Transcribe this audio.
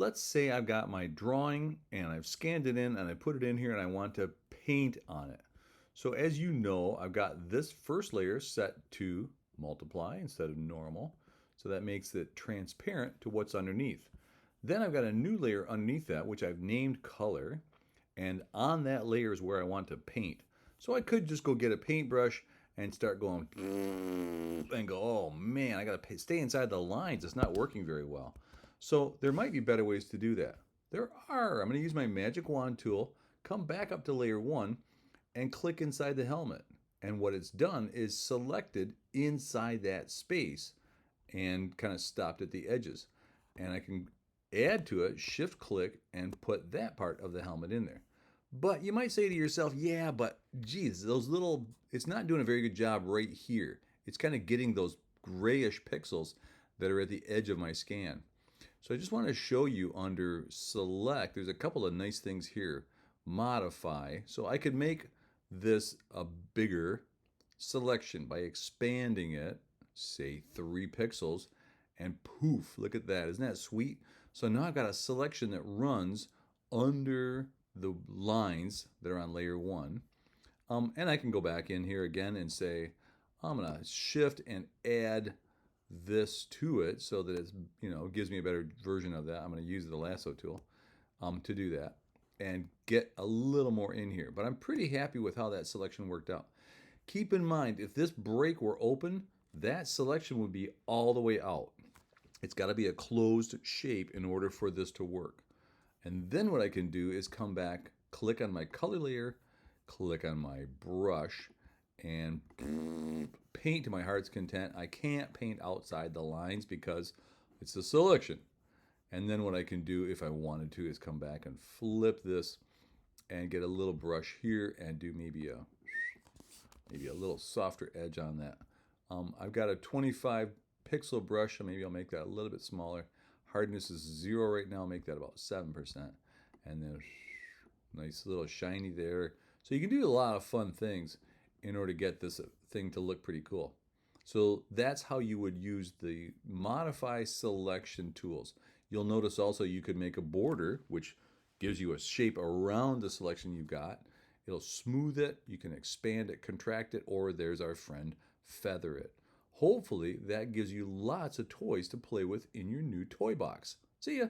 let's say I've got my drawing and I've scanned it in and I put it in here and I want to paint on it. So as you know, I've got this first layer set to multiply instead of normal. So that makes it transparent to what's underneath. Then I've got a new layer underneath that, which I've named color. And on that layer is where I want to paint. So I could just go get a paintbrush and start going and go, oh man, I got to stay inside the lines. It's not working very well. So there might be better ways to do that. There are. I'm going to use my magic wand tool, come back up to layer one, and click inside the helmet. And what it's done is selected inside that space and kind of stopped at the edges. And I can add to it, shift click, and put that part of the helmet in there. But you might say to yourself, yeah, but geez, those little, it's not doing a very good job right here. It's kind of getting those grayish pixels that are at the edge of my scan. So I just want to show you under select, there's a couple of nice things here. Modify, so I could make this a bigger selection by expanding it, say 3 pixels, and poof, look at that. Isn't that sweet? So now I've got a selection that runs under the lines that are on layer one. And I can go back in here again and say, I'm going to shift and add this to it so that it's, gives me a better version of that. I'm going to use the lasso tool to do that and get a little more in here. But I'm pretty happy with how that selection worked out. Keep in mind, if this break were open, that selection would be all the way out. It's got to be a closed shape in order for this to work. And then what I can do is come back, click on my color layer, click on my brush, and paint to my heart's content. I can't paint outside the lines because it's a selection. And then what I can do if I wanted to is come back and flip this and get a little brush here and do maybe a little softer edge on that. I've got a 25 pixel brush, so maybe I'll make that a little bit smaller. Hardness is 0 right now, I'll make that about 7%. And then nice little shiny there. So you can do a lot of fun things in order to get this thing to look pretty cool. So that's how you would use the modify selection tools. You'll notice also you could make a border, which gives you a shape around the selection you've got. It'll smooth it, you can expand it, contract it, or there's our friend, feather it. Hopefully that gives you lots of toys to play with in your new toy box. See ya!